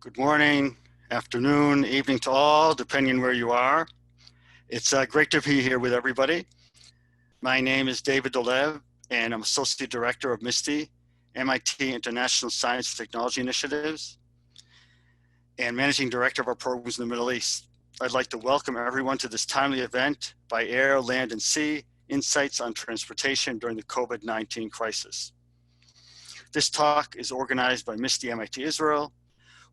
Good morning, afternoon, evening to all, depending where you are. It's great to be here with everybody. My name is David Dolev, and I'm Associate Director of MISTI, MIT International Science and Technology Initiatives, and Managing Director of our programs in the Middle East. I'd like to welcome everyone to this timely event by air, land, and sea, Insights on Transportation during the COVID-19 crisis. This talk is organized by MISTI MIT Israel.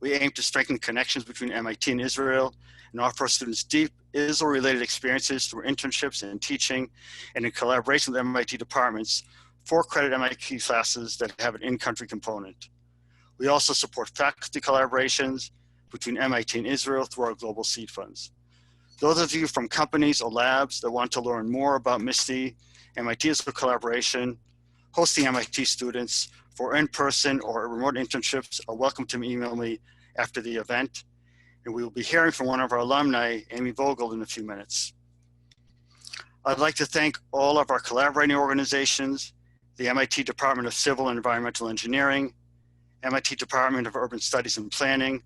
We aim to strengthen connections between MIT and Israel and offer our students deep Israel-related experiences through internships and teaching, and in collaboration with MIT departments, 4-credit MIT classes that have an in-country component. We also support faculty collaborations between MIT and Israel through our global seed funds. Those of you from companies or labs that want to learn more about MISTI, MIT Israel collaboration, hosting MIT students for in-person or remote internships are welcome to email me after the event. And we will be hearing from one of our alumni, Amy Vogel, in a few minutes. I'd like to thank all of our collaborating organizations, the MIT Department of Civil and Environmental Engineering, MIT Department of Urban Studies and Planning,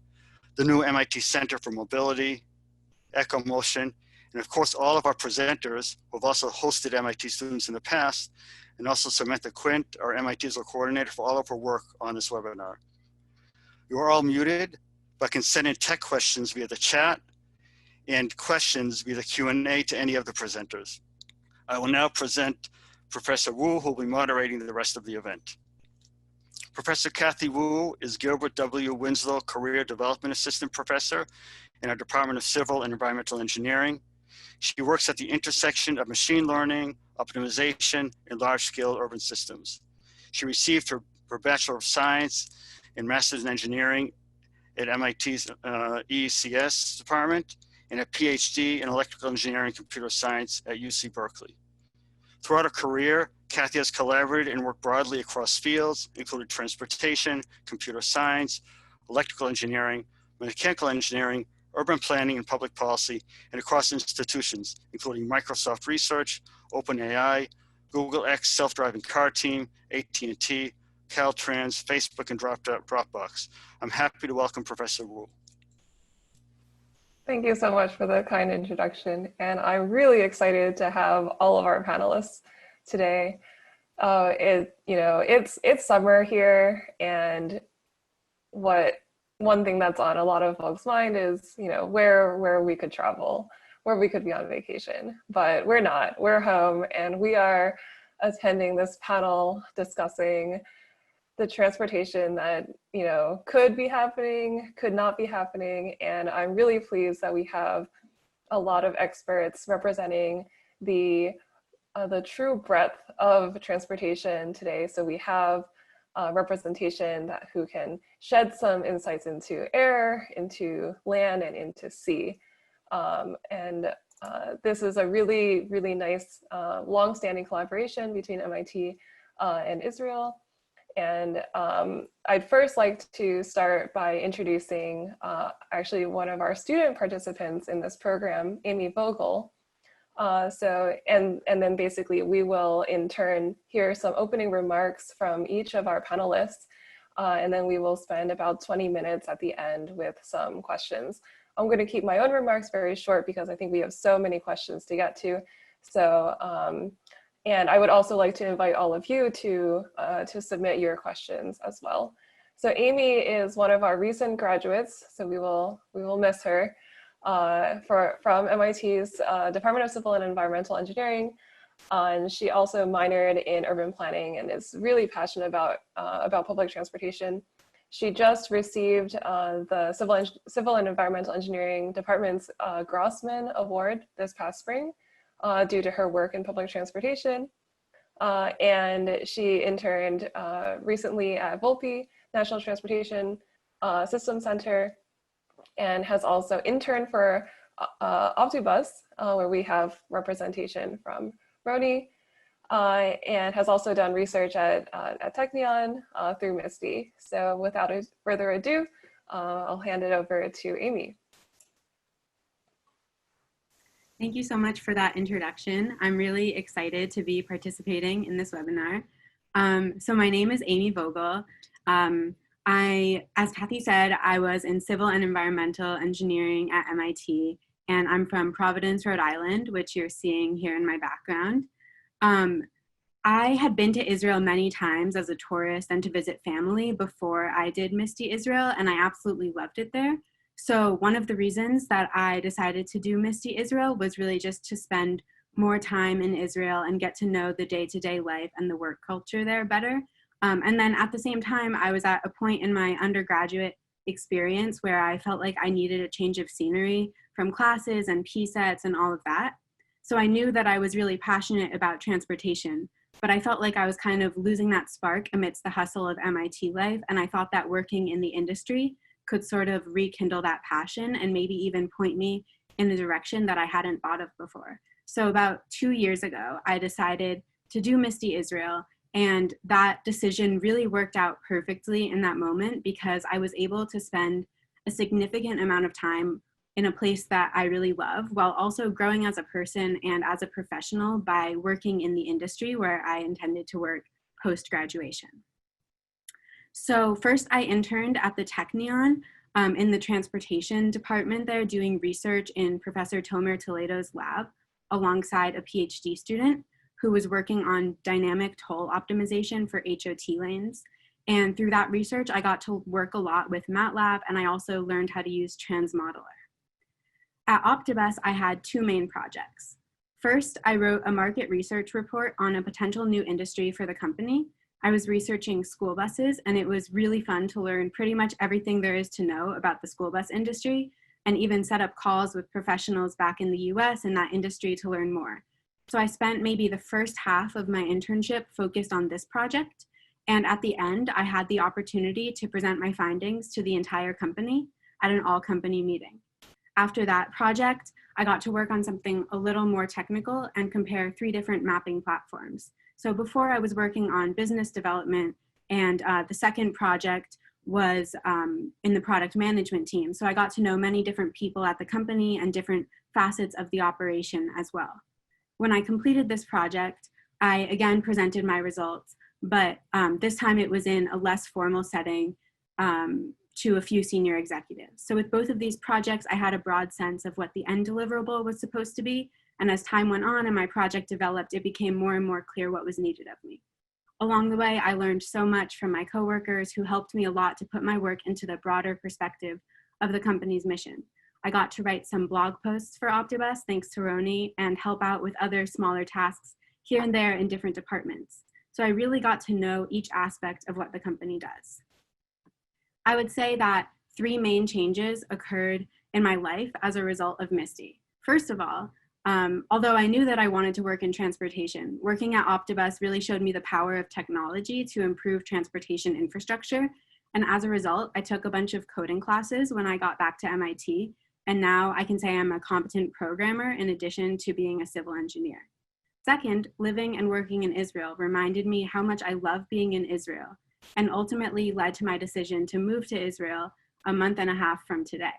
the new MIT Center for Mobility, EcoMotion, and of course, all of our presenters who have also hosted MIT students in the past, and also Samantha Quint, our MIT Israel coordinator, for all of her work on this webinar. You are all muted, but can send in tech questions via the chat and questions via the Q&A to any of the presenters. I will now present Professor Wu, who will be moderating the rest of the event. Professor Kathy Wu is Gilbert W. Winslow Career Development Assistant Professor in our Department of Civil and Environmental Engineering. She works at the intersection of machine learning, optimization, and large-scale urban systems. She received her Bachelor of Science and Master's in Engineering at MIT's ECS department, and a PhD in Electrical Engineering and Computer Science at UC Berkeley. Throughout her career, Kathy has collaborated and worked broadly across fields, including transportation, computer science, electrical engineering, mechanical engineering, urban planning and public policy, and across institutions, including Microsoft Research, OpenAI, Google X self-driving car team, AT&T, Caltrans, Facebook, and Dropbox. I'm happy to welcome Professor Wu. Thank you so much for the kind introduction. And I'm really excited to have all of our panelists today. It's summer here, and one thing that's on a lot of folks' mind is, where we could travel, where we could be on vacation, but we're not. We're home, and we are attending this panel discussing the transportation that, could be happening, could not be happening. And I'm really pleased that we have a lot of experts representing the true breadth of transportation today. So we have representation who can shed some insights into air, into land, and into sea. This is a really, really nice long-standing collaboration between MIT and Israel. And I'd first like to start by introducing actually one of our student participants in this program, Amy Vogel. And then basically we will in turn hear some opening remarks from each of our panelists, and then we will spend about 20 minutes at the end with some questions. I'm going to keep my own remarks very short because I think we have so many questions to get to. So, and I would also like to invite all of you to submit your questions as well. So Amy is one of our recent graduates, so we will miss her. From MIT's Department of Civil and Environmental Engineering, and she also minored in urban planning and is really passionate about public transportation. She just received the Civil and Environmental Engineering Department's Grossman Award this past spring due to her work in public transportation, and she interned recently at Volpe National Transportation System Center, and has also interned for Optibus, where we have representation from Roni, and has also done research at Technion through MISTI. So without further ado, I'll hand it over to Amy. Thank you so much for that introduction. I'm really excited to be participating in this webinar. So my name is Amy Vogel. As Kathy said, I was in civil and environmental engineering at MIT, and I'm from Providence, Rhode Island, which you're seeing here in my background. I had been to Israel many times as a tourist and to visit family before I did Misti Israel, and I absolutely loved it there. So one of the reasons that I decided to do Misti Israel was really just to spend more time in Israel and get to know the day-to-day life and the work culture there better. And then at the same time, I was at a point in my undergraduate experience where I felt like I needed a change of scenery from classes and P-sets and all of that. So I knew that I was really passionate about transportation, but I felt like I was kind of losing that spark amidst the hustle of MIT life. And I thought that working in the industry could sort of rekindle that passion and maybe even point me in a direction that I hadn't thought of before. So about 2 years ago, I decided to do Misti Israel. And that decision really worked out perfectly in that moment because I was able to spend a significant amount of time in a place that I really love while also growing as a person and as a professional by working in the industry where I intended to work post-graduation. So first I interned at the Technion in the transportation department there doing research in Professor Tomer Toledo's lab alongside a PhD student who was working on dynamic toll optimization for HOT lanes. And through that research, I got to work a lot with MATLAB, and I also learned how to use Transmodeler. At Optibus, I had two main projects. First, I wrote a market research report on a potential new industry for the company. I was researching school buses, and it was really fun to learn pretty much everything there is to know about the school bus industry, and even set up calls with professionals back in the US in that industry to learn more. So I spent maybe the first half of my internship focused on this project. And at the end, I had the opportunity to present my findings to the entire company at an all-company meeting. After that project, I got to work on something a little more technical and compare 3 different mapping platforms. So before I was working on business development, and the second project was in the product management team. So I got to know many different people at the company and different facets of the operation as well. When I completed this project, I again presented my results, but this time it was in a less formal setting to a few senior executives. So with both of these projects, I had a broad sense of what the end deliverable was supposed to be. And as time went on and my project developed, it became more and more clear what was needed of me. Along the way, I learned so much from my coworkers who helped me a lot to put my work into the broader perspective of the company's mission. I got to write some blog posts for Optibus, thanks to Roni, and help out with other smaller tasks here and there in different departments. So I really got to know each aspect of what the company does. I would say that 3 main changes occurred in my life as a result of Misti. First of all, although I knew that I wanted to work in transportation, working at Optibus really showed me the power of technology to improve transportation infrastructure. And as a result, I took a bunch of coding classes when I got back to MIT. And now I can say I'm a competent programmer in addition to being a civil engineer. Second, living and working in Israel reminded me how much I love being in Israel, and ultimately led to my decision to move to Israel a month and a half from today.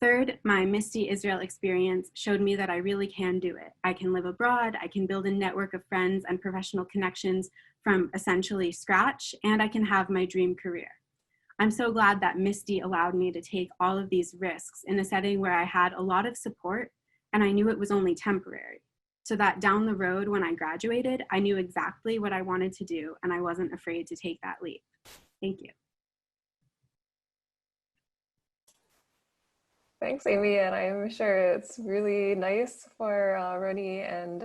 Third, my Misti Israel experience showed me that I really can do it. I can live abroad, I can build a network of friends and professional connections from essentially scratch, and I can have my dream career. I'm so glad that Misti allowed me to take all of these risks in a setting where I had a lot of support and I knew it was only temporary, so that down the road when I graduated, I knew exactly what I wanted to do and I wasn't afraid to take that leap. Thank you. Thanks, Amy, and I'm sure it's really nice for Roni and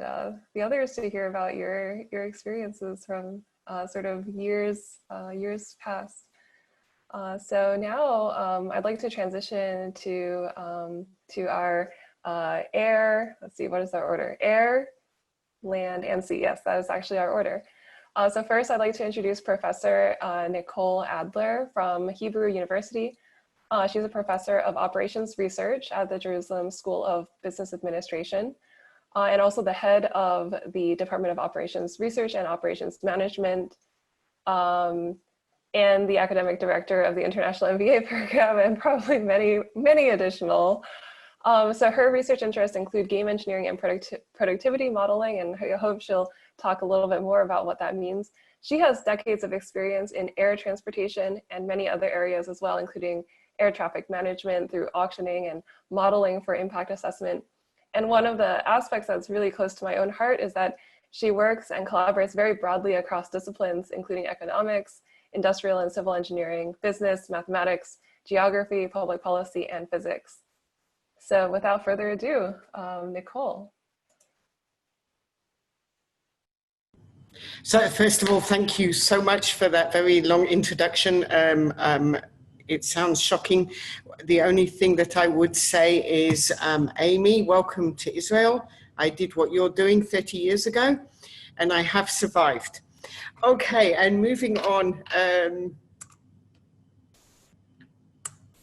the others to hear about your experiences from sort of years past. So now I'd like to transition to our air. Let's see, what is our order? Air, land, and sea. Yes, that is actually our order. So first, I'd like to introduce Professor Nicole Adler from Hebrew University. She's a professor of operations research at the Jerusalem School of Business Administration, and also the head of the Department of Operations Research and Operations Management, and the academic director of the International MBA program, and probably many additional. So her research interests include game engineering and productivity modeling, and I hope she'll talk a little bit more about what that means. She has decades of experience in air transportation and many other areas as well, including air traffic management through auctioning and modeling for impact assessment. And one of the aspects that's really close to my own heart is that she works and collaborates very broadly across disciplines, including economics, industrial and civil engineering, business, mathematics, geography, public policy, and physics. So without further ado, Nicole. So first of all, thank you so much for that very long introduction. It sounds shocking. The only thing that I would say is, Amy, welcome to Israel. I did what you're doing 30 years ago, and I have survived. Okay, and moving on.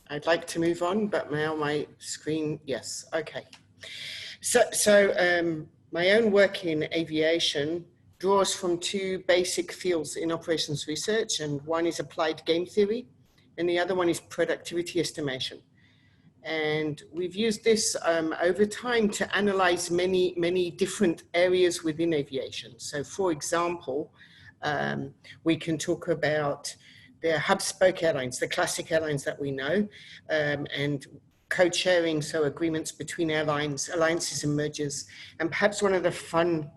I'd like to move on, but now my screen, yes, okay. So my own work in aviation draws from two basic fields in operations research, and one is applied game theory, and the other one is productivity estimation. And we've used this over time to analyze many different areas within aviation. So for example, we can talk about the hub-spoke airlines, the classic airlines that we know, and code sharing, so agreements between airlines, alliances and mergers. And perhaps one of the fun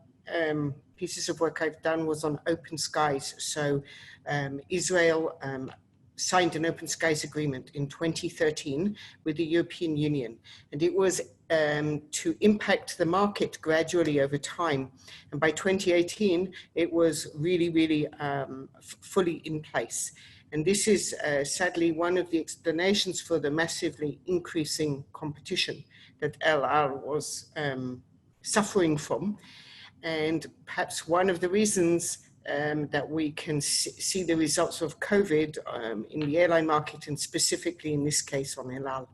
pieces of work I've done was on open skies. So Israel signed an open skies agreement in 2013 with the European Union. And it was to impact the market gradually over time. And by 2018, it was really fully in place. And this is sadly one of the explanations for the massively increasing competition that El Al was suffering from. And perhaps one of the reasons that we can see the results of COVID in the airline market, and specifically in this case on El Al.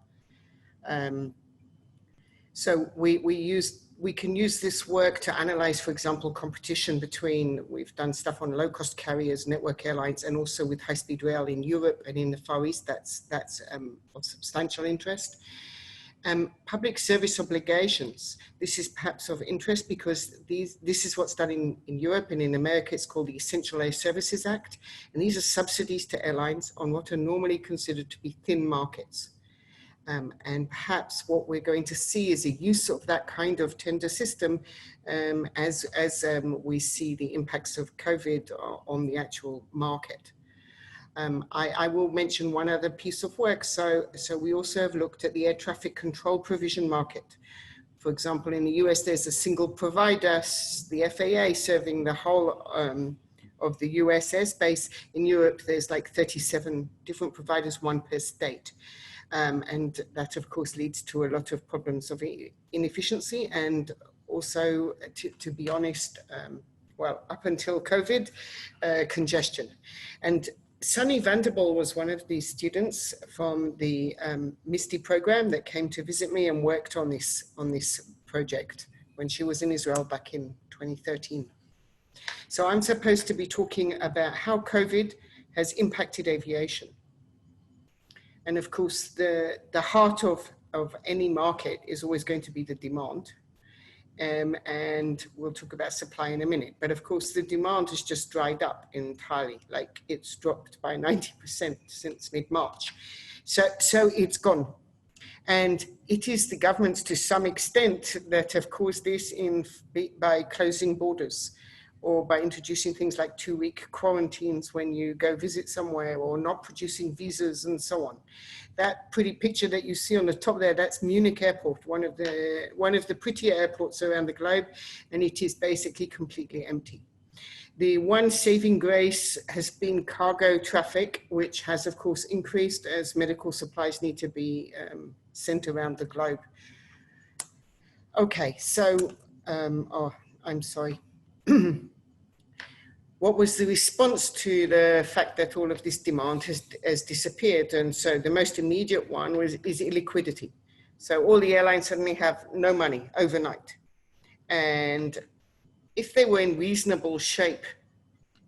So we can use this work to analyze, for example, competition between, we've done stuff on low-cost carriers, network airlines, and also with high-speed rail in Europe and in the Far East. That's of substantial interest. Public service obligations. This is perhaps of interest because this is what's done in Europe, and in America it's called the Essential Air Services Act. And these are subsidies to airlines on what are normally considered to be thin markets. And perhaps what we're going to see is a use of that kind of tender system as we see the impacts of COVID on the actual market. I will mention one other piece of work. So we also have looked at the air traffic control provision market. For example, in the US, there's a single provider, the FAA, serving the whole of the US airspace. In Europe, there's like 37 different providers, one per state. And that, of course, leads to a lot of problems of inefficiency and also, to be honest, well, up until COVID, congestion. And Sunny Vanderbilt was one of these students from the MISTI program that came to visit me and worked on this project when she was in Israel back in 2013. So I'm supposed to be talking about how COVID has impacted aviation. And of course, the heart of any market is always going to be the demand. And we'll talk about supply in a minute. But of course, the demand has just dried up entirely. Like it's dropped by 90% since mid-March. So it's gone. And it is the governments to some extent that have caused this by closing borders, or by introducing things like 2-week quarantines when you go visit somewhere, or not producing visas and so on. That pretty picture that you see on the top there, that's Munich Airport, one of the prettier airports around the globe, and it is basically completely empty. The one saving grace has been cargo traffic, which has of course increased as medical supplies need to be sent around the globe. Okay, so, oh, I'm sorry. What was the response to the fact that all of this demand has disappeared? And so the most immediate one is illiquidity. So all the airlines suddenly have no money overnight. And if they were in reasonable shape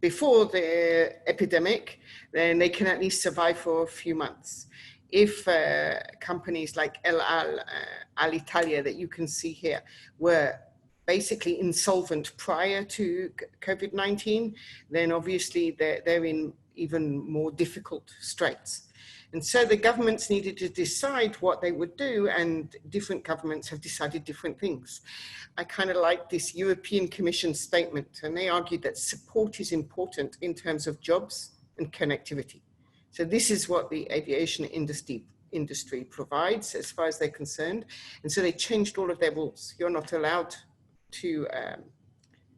before the epidemic, then they can at least survive for a few months. If companies like El Al, Alitalia that you can see here were basically insolvent prior to COVID-19, then obviously they're in even more difficult straits. And so the governments needed to decide what they would do, and different governments have decided different things. I kind of like this European Commission statement, and they argued that support is important in terms of jobs and connectivity. So this is what the aviation industry provides as far as they're concerned. And so they changed all of their rules. You're not allowed to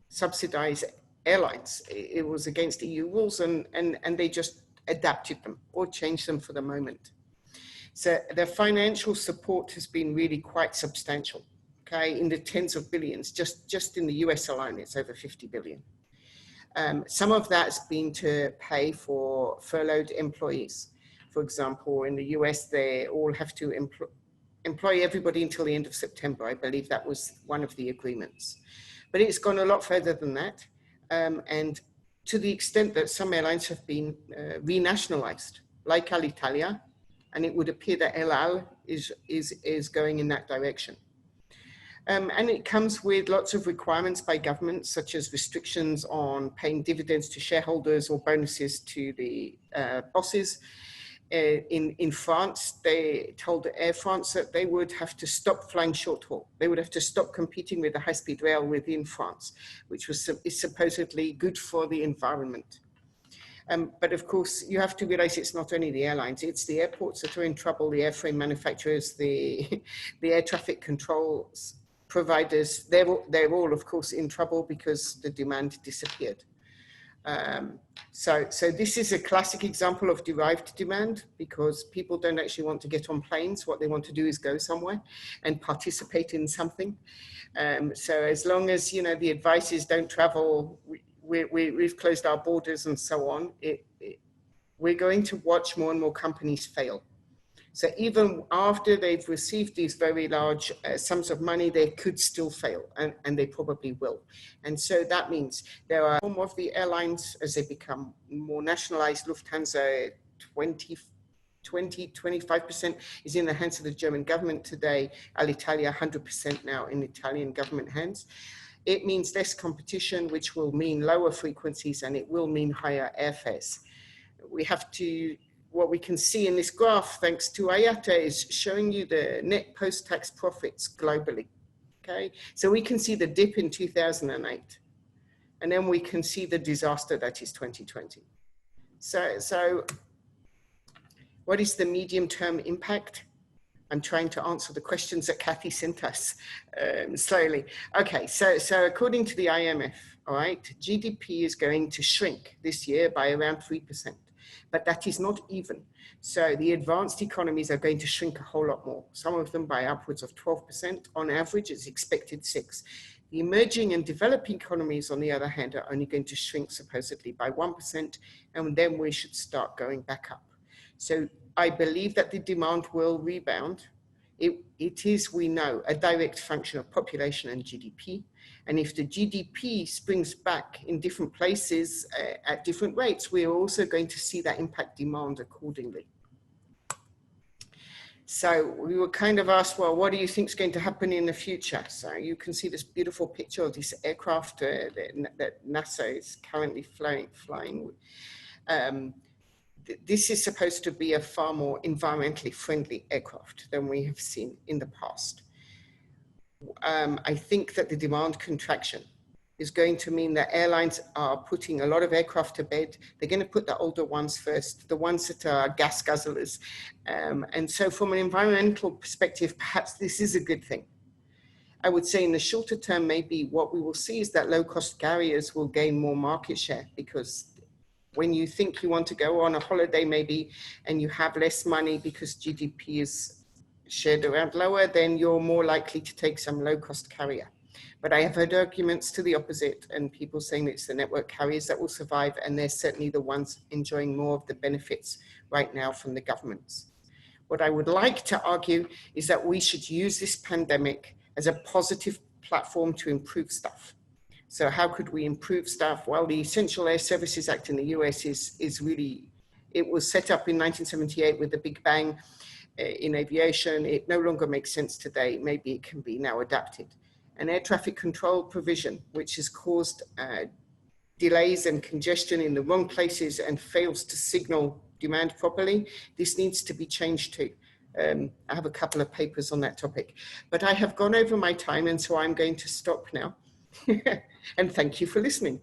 subsidize airlines. It was against EU rules, and they just adapted them or changed them for the moment. So their financial support has been really quite substantial, okay, in the tens of billions. Just in the US alone, it's over 50 billion. Some of that's been to pay for furloughed employees. For example, in the US, they all have to employ everybody until the end of September. I believe that was one of the agreements. But it's gone a lot further than that. And to the extent that some airlines have been renationalized, like Alitalia, and it would appear that El Al is going in that direction. And it comes with lots of requirements by governments, such as restrictions on paying dividends to shareholders or bonuses to the bosses. In France, they told Air France that they would have to stop flying short haul. They would have to stop competing with the high-speed rail within France, which is supposedly good for the environment. But of course, you have to realize it's not only the airlines, it's the airports that are in trouble, the airframe manufacturers, the air traffic controls providers. They're all, of course, in trouble because the demand disappeared. So this is a classic example of derived demand, because people don't actually want to get on planes. What they want to do is go somewhere and participate in something. So as long as, you know, the advice is don't travel, we've closed our borders and so on, we're going to watch more and more companies fail. So even after they've received these very large sums of money, they could still fail, and they probably will. And so that means there are more of the airlines, as they become more nationalized. Lufthansa, 25% is in the hands of the German government today. Alitalia, 100% now in Italian government hands. It means less competition, which will mean lower frequencies, and it will mean higher airfares. We have to, what we can see in this graph, thanks to IATA, is showing you the net post-tax profits globally, okay? So we can see the dip in 2008, and then we can see the disaster that is 2020. So what is the medium-term impact? I'm trying to answer the questions that Kathy sent us slowly. Okay, so according to the IMF, all right, GDP is going to shrink this year by around 3%. But that is not even. So the advanced economies are going to shrink a whole lot more. Some of them by upwards of 12%. On average, it's expected 6%. The emerging and developing economies, on the other hand, are only going to shrink supposedly by 1%. And then we should start going back up. So I believe that the demand will rebound. It is, we know, a direct function of population and GDP. And if the GDP springs back in different places at different rates, we are also going to see that impact demand accordingly. So we were kind of asked, well, what do you think is going to happen in the future? So you can see this beautiful picture of this aircraft that NASA is currently flying. This is supposed to be a far more environmentally friendly aircraft than we have seen in the past. I think that the demand contraction is going to mean that airlines are putting a lot of aircraft to bed. They're going to put the older ones first, the ones that are gas guzzlers. And so from an environmental perspective, perhaps this is a good thing. I would say in the shorter term, maybe what we will see is that low-cost carriers will gain more market share, because when you think you want to go on a holiday maybe and you have less money because GDP is shared around lower, then you're more likely to take some low-cost carrier. But I have heard arguments to the opposite, and people saying it's the network carriers that will survive, and they're certainly the ones enjoying more of the benefits right now from the governments. What I would like to argue is that we should use this pandemic as a positive platform to improve stuff. So how could we improve stuff? Well, the Essential Air Services Act in the US is really, it was set up in 1978 with the Big Bang in aviation. It no longer makes sense today. Maybe it can be now adapted. an air traffic control provision, which has caused delays and congestion in the wrong places and fails to signal demand properly. This needs to be changed too. I have a couple of papers on that topic, but I have gone over my time, and so I'm going to stop now. And thank you for listening.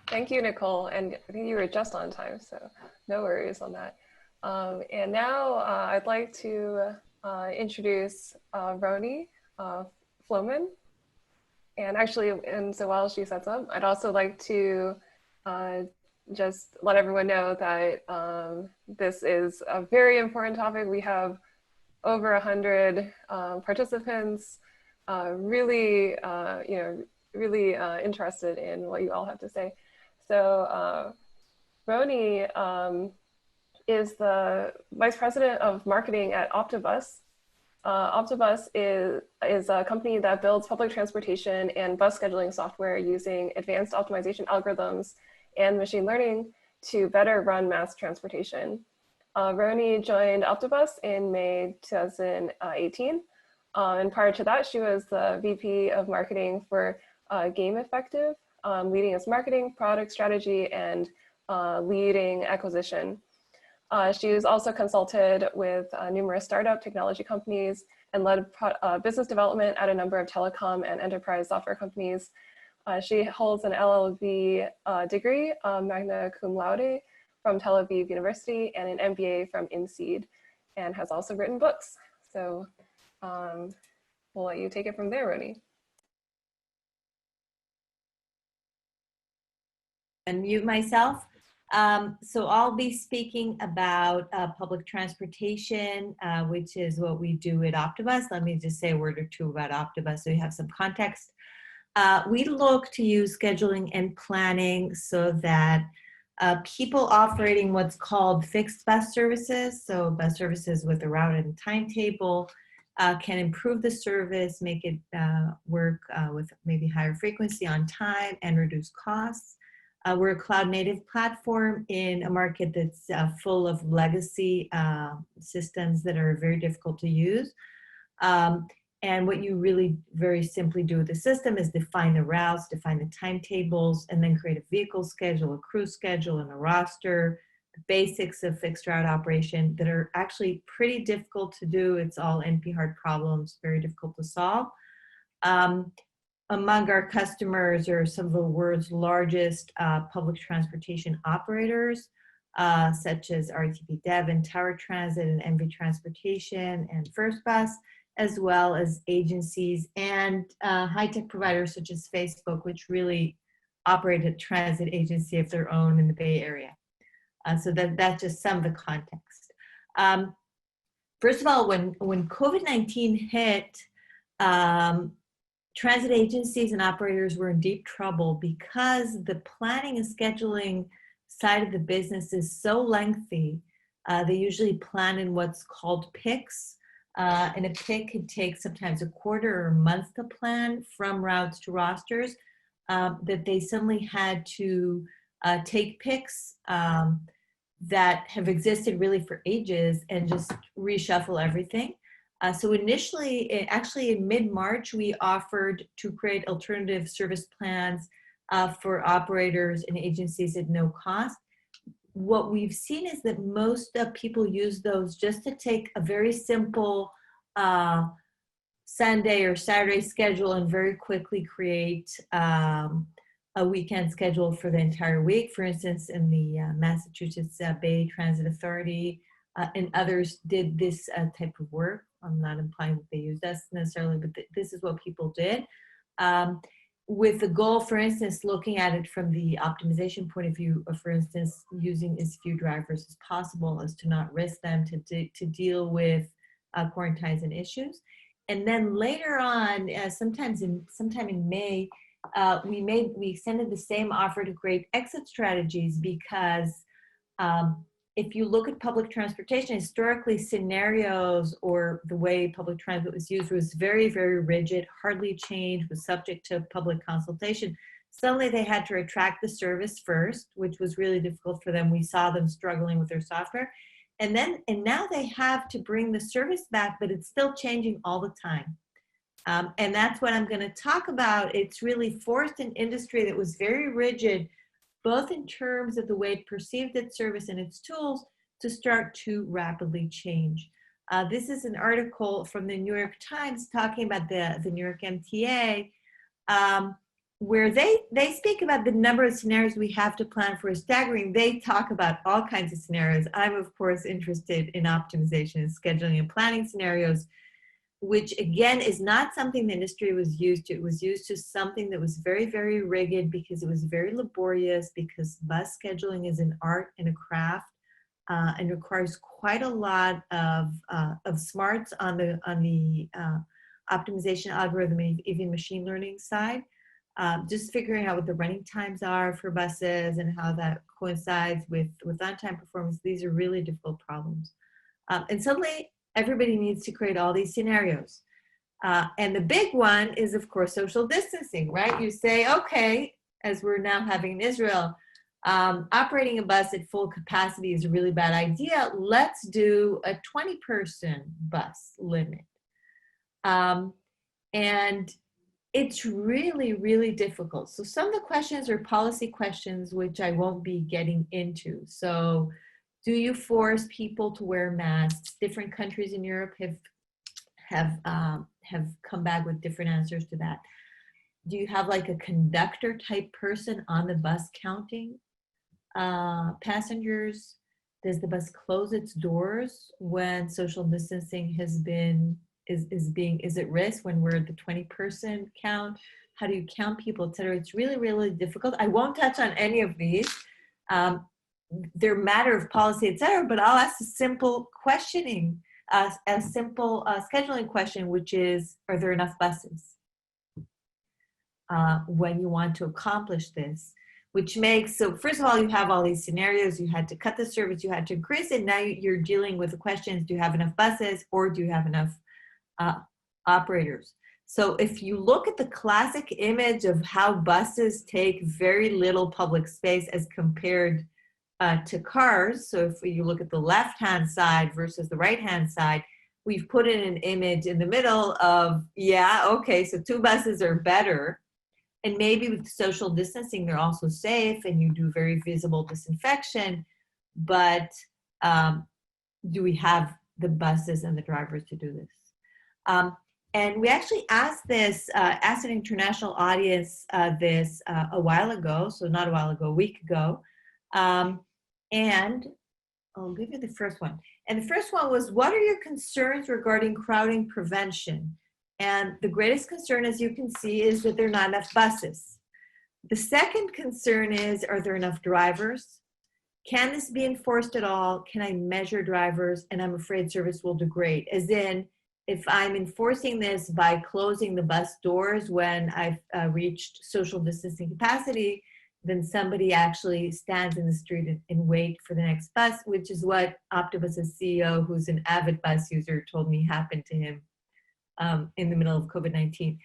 Thank you, Nicole. And I think you were just on time, so no worries on that. And now I'd like to introduce Roni Floman. And actually, so while she sets up, I'd also like to just let everyone know that this is a very important topic. We have over 100 participants, really, really interested in what you all have to say. So Roni is the Vice President of Marketing at Optibus. Optibus is a company that builds public transportation and bus scheduling software using advanced optimization algorithms and machine learning to better run mass transportation. Roni joined Optibus in May 2018. And prior to that, she was the VP of Marketing for Game Effective, leading its marketing, product strategy, and leading acquisition. She was also consulted with numerous startup technology companies and led business development at a number of telecom and enterprise software companies. She holds an LLB degree, magna cum laude, from Tel Aviv University and an MBA from INSEAD, and has also written books. So we'll let you take it from there, Roni. Unmute myself. So I'll be speaking about public transportation, which is what we do at Optibus. Let me just say a word or two about Optibus so you have some context. We look to use scheduling and planning so that people operating what's called fixed bus services, so bus services with a route and timetable, can improve the service, make it work with maybe higher frequency on time, and reduce costs. We're a cloud native platform in a market that's full of legacy systems that are very difficult to use. And what you really very simply do with the system is define the routes, define the timetables, and then create a vehicle schedule, a crew schedule, and a roster, the basics of fixed route operation that are actually pretty difficult to do. It's all NP-hard problems, very difficult to solve. Among our customers are some of the world's largest public transportation operators, such as RTP Dev and Tower Transit and MV Transportation and First Bus, as well as agencies and high-tech providers such as Facebook, which really operate a transit agency of their own in the Bay Area. So that's just some of the context. First of all, when COVID-19 hit, transit agencies and operators were in deep trouble because the planning and scheduling side of the business is so lengthy. They usually plan in what's called picks, and a pick could take sometimes a quarter or a month to plan from routes to rosters, that they suddenly had to take picks that have existed really for ages and just reshuffle everything. So initially, actually in mid-March, we offered to create alternative service plans for operators and agencies at no cost. What we've seen is that most people use those just to take a very simple Sunday or Saturday schedule and very quickly create a weekend schedule for the entire week. For instance, in the Massachusetts Bay Transit Authority and others did this type of work. I'm not implying that they used us necessarily, but this is what people did. With the goal, for instance, looking at it from the optimization point of view, for instance, using as few drivers as possible as to not risk them to deal with quarantines and issues. And then later on, sometime in May, we extended the same offer to create exit strategies because if you look at public transportation, historically scenarios or the way public transit was used was very, very rigid, hardly changed, was subject to public consultation. Suddenly they had to retract the service first, which was really difficult for them. We saw them struggling with their software. And now they have to bring the service back, but it's still changing all the time. And that's what I'm going to talk about. It's really forced an industry that was very rigid, both in terms of the way it perceived its service and its tools, to start to rapidly change. This is an article from the New York Times talking about the New York MTA, where they speak about the number of scenarios we have to plan for is staggering. They talk about all kinds of scenarios. I'm, of course, interested in optimization and scheduling and planning scenarios, which again is not something the industry was used to. It was used to something that was very, very rigid because it was very laborious, because bus scheduling is an art and a craft, and requires quite a lot of smarts on the optimization algorithm, even machine learning side. Just figuring out what the running times are for buses and how that coincides with on-time performance. These are really difficult problems. And suddenly everybody needs to create all these scenarios. And the big one is, of course, social distancing, right? You say, okay, as we're now having in Israel, operating a bus at full capacity is a really bad idea. Let's do a 20-person bus limit. And it's really, really difficult. So some of the questions are policy questions, which I won't be getting into. So do you force people to wear masks? Different countries in Europe have come back with different answers to that. Do you have like a conductor type person on the bus counting passengers? Does the bus close its doors when social distancing is at risk, when we're at the 20-person count? How do you count people, et cetera? It's really, really difficult. I won't touch on any of these. They're matter of policy, et cetera, but I'll ask a simple questioning, a simple scheduling question, which is, are there enough buses when you want to accomplish this? Which makes, so first of all, you have all these scenarios. You had to cut the service, you had to increase it. Now you're dealing with the questions, do you have enough buses or do you have enough operators? So if you look at the classic image of how buses take very little public space as compared to cars, so if you look at the left-hand side versus the right-hand side, we've put in an image in the middle of, yeah, okay, so 2 buses are better. And maybe with social distancing, they're also safe and you do very visible disinfection, but do we have the buses and the drivers to do this? And we actually asked an international audience this a while ago, so not a while ago, a week ago. And I'll give you the first one. And the first one was, what are your concerns regarding crowding prevention? And the greatest concern, as you can see, is that there are not enough buses. The second concern is, are there enough drivers? Can this be enforced at all? Can I measure drivers? And I'm afraid service will degrade. As in, if I'm enforcing this by closing the bus doors when I've reached social distancing capacity, then somebody actually stands in the street and wait for the next bus, which is what Optibus' CEO, who's an avid bus user, told me happened to him in the middle of COVID-19.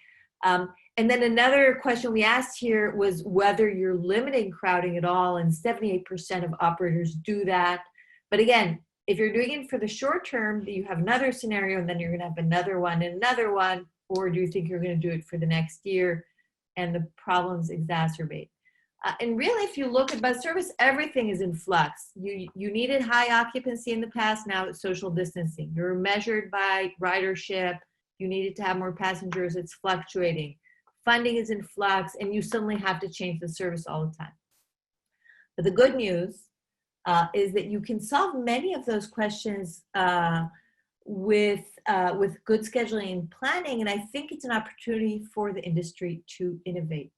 And then another question we asked here was whether you're limiting crowding at all, and 78% of operators do that. But again, if you're doing it for the short term, you have another scenario and then you're gonna have another one and another one, or do you think you're gonna do it for the next year and the problems exacerbate? And really, if you look at bus service, everything is in flux. You needed high occupancy in the past, now it's social distancing. You're measured by ridership, you needed to have more passengers, it's fluctuating. Funding is in flux, and you suddenly have to change the service all the time. But the good news is that you can solve many of those questions with good scheduling and planning, and I think it's an opportunity for the industry to innovate.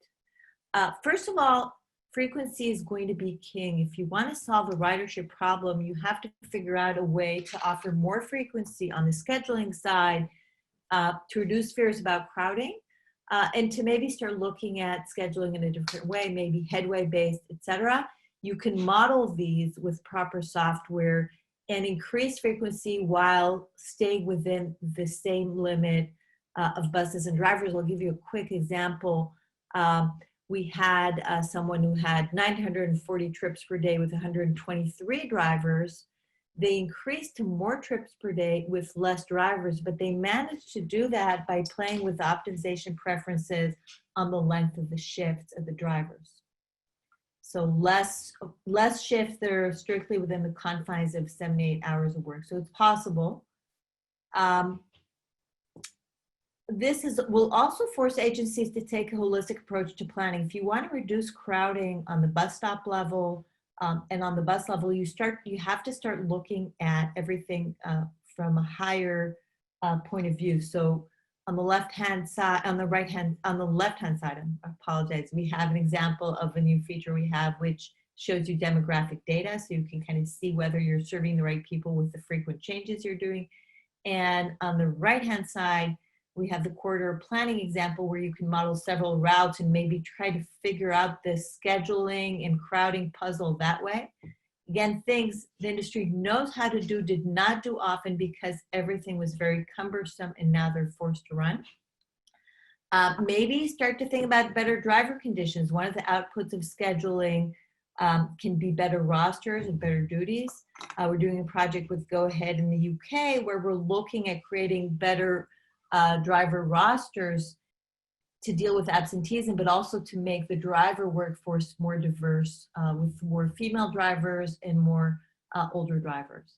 First of all, frequency is going to be king. If you want to solve the ridership problem, you have to figure out a way to offer more frequency on the scheduling side, to reduce fears about crowding, and to maybe start looking at scheduling in a different way, maybe headway-based, etc. You can model these with proper software and increase frequency while staying within the same limit of buses and drivers. I'll give you a quick example. We had someone who had 940 trips per day with 123 drivers, They increased to more trips per day with less drivers, but they managed to do that by playing with the optimization preferences on the length of the shifts of the drivers. So less shifts that are strictly within the confines of 78 hours of work. So it's possible. This will also force agencies to take a holistic approach to planning. If you want to reduce crowding on the bus stop level, and on the bus level, you have to start looking at everything from a higher point of view. So on the left-hand side, on the left-hand side, I apologize, we have an example of a new feature we have, which shows you demographic data. So you can kind of see whether you're serving the right people with the frequent changes you're doing. And on the right-hand side, we have the corridor planning example where you can model several routes and maybe try to figure out the scheduling and crowding puzzle that way. Again, things the industry knows how to do, did not do often because everything was very cumbersome and now they're forced to run. Maybe start to think about better driver conditions. One of the outputs of scheduling can be better rosters and better duties. We're doing a project with Go Ahead in the UK where we're looking at creating better driver rosters to deal with absenteeism, but also to make the driver workforce more diverse with more female drivers and more older drivers.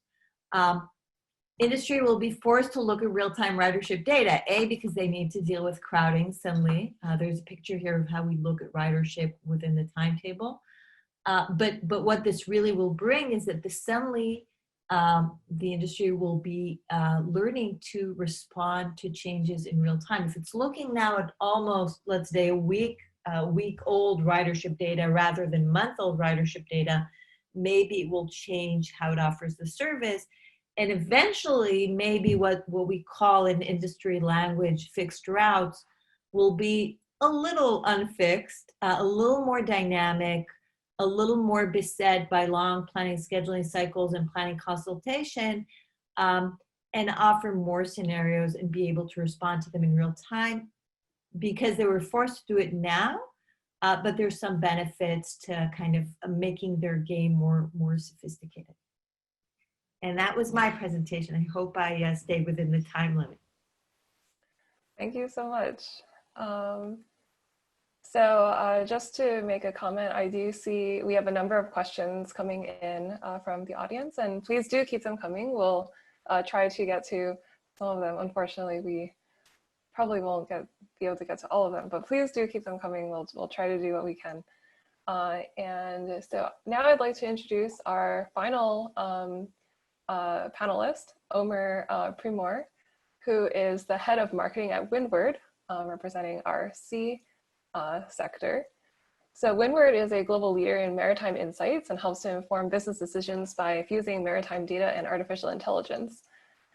Industry will be forced to look at real-time ridership data, because they need to deal with crowding suddenly. There's a picture here of how we look at ridership within the timetable. But what this really will bring is that suddenly the industry will be learning to respond to changes in real time. If it's looking now at almost, let's say, a week-old ridership data rather than month-old ridership data, maybe it will change how it offers the service. And eventually, maybe what we call in industry language fixed routes will be a little unfixed, a little more dynamic, a little more beset by long planning scheduling cycles and planning consultation, and offer more scenarios and be able to respond to them in real time because they were forced to do it now, but there's some benefits to kind of making their game more sophisticated. And that was my presentation. I hope I stayed within the time limit. Thank you so much. So just to make a comment, I do see we have a number of questions coming in from the audience, and please do keep them coming. We'll try to get to some of them. Unfortunately, we probably won't be able to get to all of them, but please do keep them coming. We'll try to do what we can. And so now I'd like to introduce our final panelist, Omer Primor, who is the head of marketing at WINDWARD, representing our C sector. So WINDWARD is a global leader in maritime insights and helps to inform business decisions by fusing maritime data and artificial intelligence.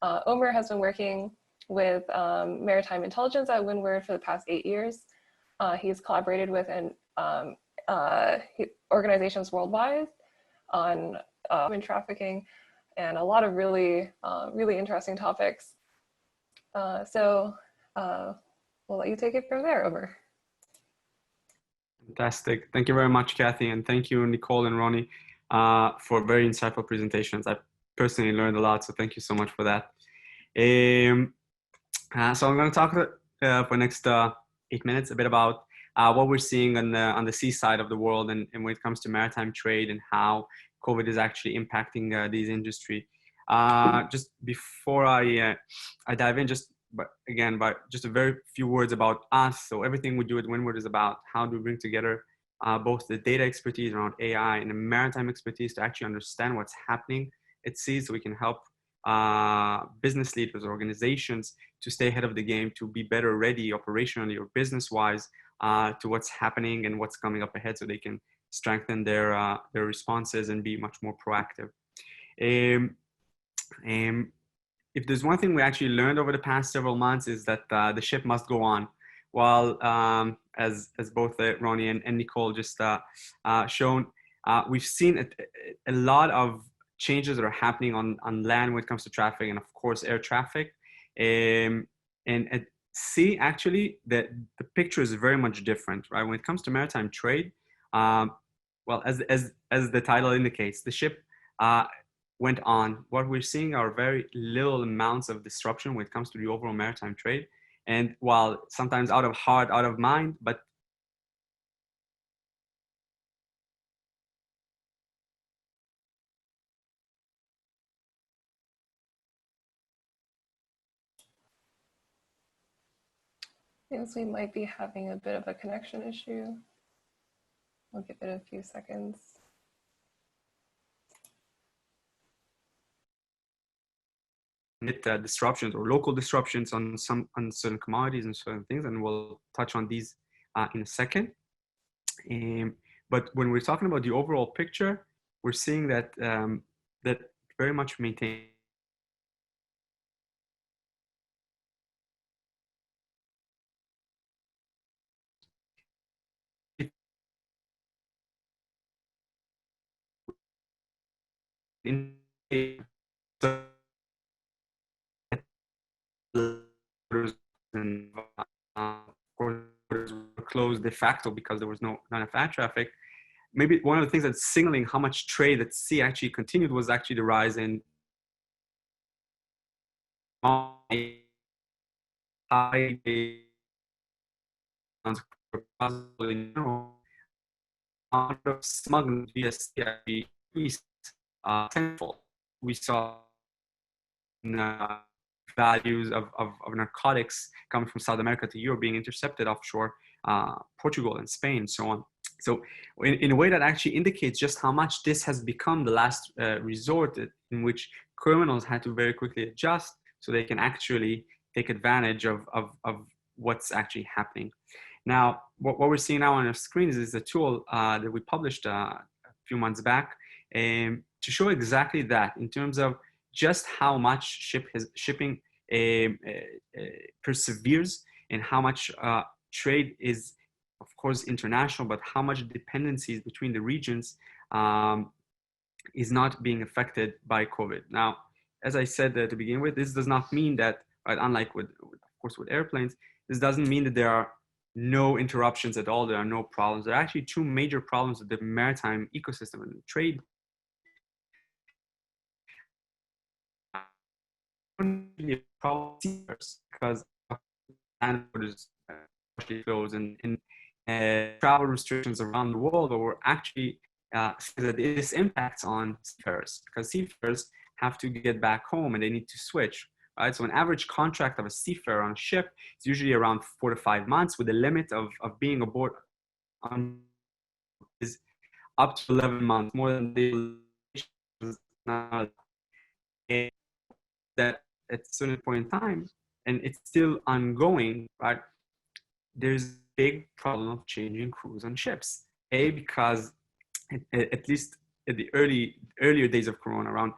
Omer has been working with maritime intelligence at WINDWARD for the past 8 years. He's collaborated with organizations worldwide on human trafficking and a lot of really interesting topics. So we'll let you take it from there, Omer. Fantastic. Thank you very much, Kathy. And thank you, Nicole and Ronnie, for very insightful presentations. I personally learned a lot, so thank you so much for that. So I'm going to talk for the next 8 minutes a bit about what we're seeing on the sea side of the world and when it comes to maritime trade and how COVID is actually impacting these industry. Just before I dive in, just a very few words about us. So everything we do at WINDWARD is about how do we bring together both the data expertise around AI and the maritime expertise to actually understand what's happening at sea, so we can help business leaders, organizations to stay ahead of the game, to be better ready operationally or business-wise to what's happening and what's coming up ahead, so they can strengthen their responses and be much more proactive. If there's one thing we actually learned over the past several months is that the ship must go on. While as both Ronnie and Nicole just shown, we've seen a lot of changes that are happening on land when it comes to traffic and of course air traffic. And at sea, actually, the picture is very much different, right? When it comes to maritime trade, well, as the title indicates, the ship went on, what we're seeing are very little amounts of disruption when it comes to the overall maritime trade. And while sometimes out of heart, out of mind, but Yes, we might be having a bit of a connection issue. We'll give it a few seconds. disruptions or local disruptions on certain commodities and certain things, and we'll touch on these in a second. But when we're talking about the overall picture, we're seeing that that very much maintains in and of course were closed de facto because there was not enough air traffic. Maybe one of the things that's signaling how much trade at sea actually continued was actually the rise in high amount of smuggling via sea actually increased tenfold. We saw values of narcotics coming from South America to Europe being intercepted offshore Portugal and Spain and so on. So in a way that actually indicates just how much this has become the last resort in which criminals had to very quickly adjust so they can actually take advantage of what's actually happening. Now, what we're seeing now on our screens is a tool that we published a few months back to show exactly that in terms of just how much shipping perseveres and how much trade is, of course, international, but how much dependencies between the regions is not being affected by COVID. Now, as I said to begin with, this does not mean that, right, unlike of course, with airplanes, this doesn't mean that there are no interruptions at all. There are no problems. There are actually two major problems with the maritime ecosystem and trade. Because land borders flows and travel restrictions around the world, or actually that this impacts on seafarers, because seafarers have to get back home and they need to switch. Right? So an average contract of a seafarer on a ship is usually around 4 to 5 months, with a limit of being aboard on is up to 11 months, more than that at a certain point in time, and it's still ongoing, right? There's a big problem of changing crews on ships. Because at least at the earlier days of Corona, around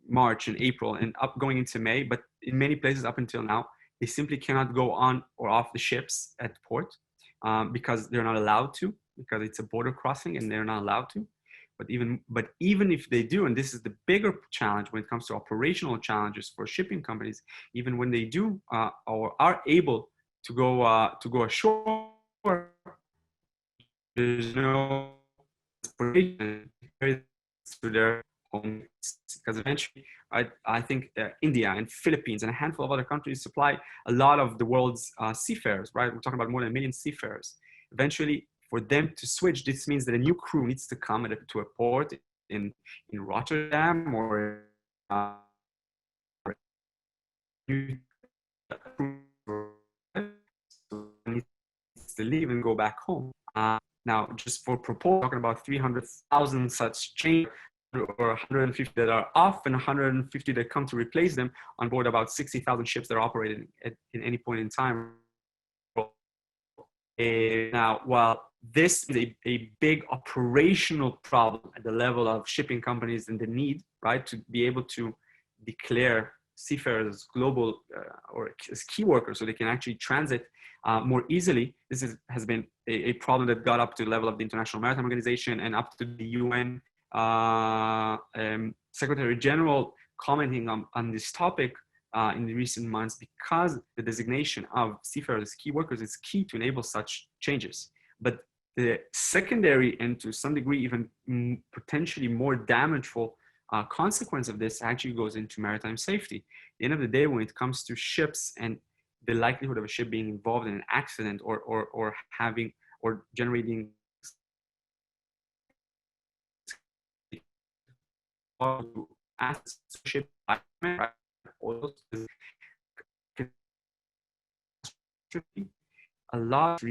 March and April and going into May, but in many places up until now, they simply cannot go on or off the ships at port because they're not allowed to, because it's a border crossing and they're not allowed to. But even if they do, and this is the bigger challenge when it comes to operational challenges for shipping companies, even when they do or are able to go ashore, there's no transportation to their home, because eventually I think India and Philippines and a handful of other countries supply a lot of the world's seafarers, right? We're talking about more than 1 million seafarers. Eventually, for them to switch, this means that a new crew needs to come to a port in Rotterdam or needs to leave and go back home. Now, just for proposal, talking about 300,000 such change, or 150 that are off and 150 that come to replace them on board about 60,000 ships that are operating in any point in time. Now, while this is a big operational problem at the level of shipping companies and the need, right, to be able to declare seafarers as global or as key workers so they can actually transit more easily, this has been a problem that got up to the level of the International Maritime Organization and up to the UN Secretary General commenting on this topic in the recent months, because the designation of seafarers as key workers is key to enable such changes. But the secondary and to some degree even potentially more damageful consequence of this actually goes into maritime safety. At the end of the day, when it comes to ships and the likelihood of a ship being involved in an accident or having or generating ship, a lot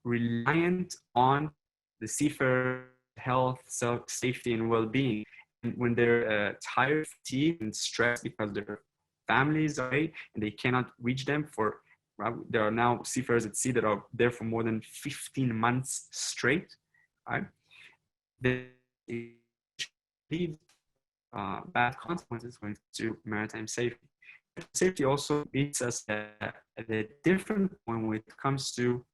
reliant on the seafarer health, safety, and well-being. And when they're tired, fatigued, and stressed because their families are away and they cannot reach them for, there are now seafarers at sea that are there for more than 15 months straight, right? They lead bad consequences when it comes to maritime safety. Safety also meets us at a different point when it comes to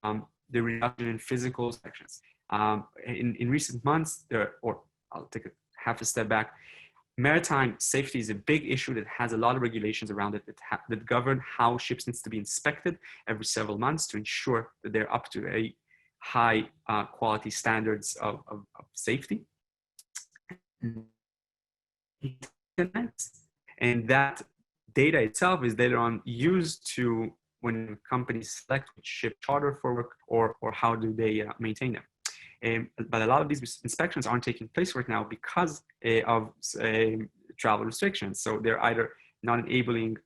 the reduction in physical inspections. In recent months, or I'll take half a step back, maritime safety is a big issue that has a lot of regulations around it that govern how ships needs to be inspected every several months to ensure that they're up to a high quality standards of safety. And that data itself is later on used to when companies select which ship charter for work or how do they maintain them. But a lot of these inspections aren't taking place right now because of travel restrictions. So they're either not enabling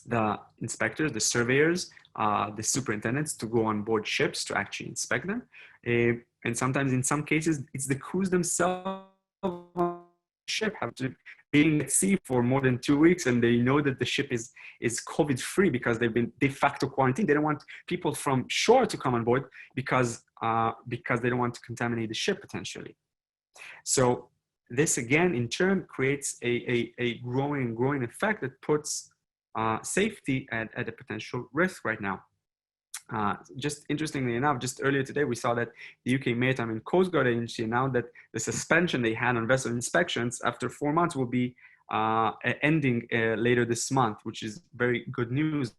the inspectors, the surveyors, the superintendents to go on board ships to actually inspect them. And sometimes in some cases, it's the crews themselves on the ship have to being at sea for more than 2 weeks and they know that the ship is COVID free because they've been de facto quarantined. They don't want people from shore to come on board because they don't want to contaminate the ship potentially. So this again, in turn, creates a growing effect that puts safety at a potential risk right now. Just interestingly enough, just earlier today, we saw that the UK Maritime and Coast Guard Agency announced that the suspension they had on vessel inspections after 4 months will be ending later this month, which is very good news.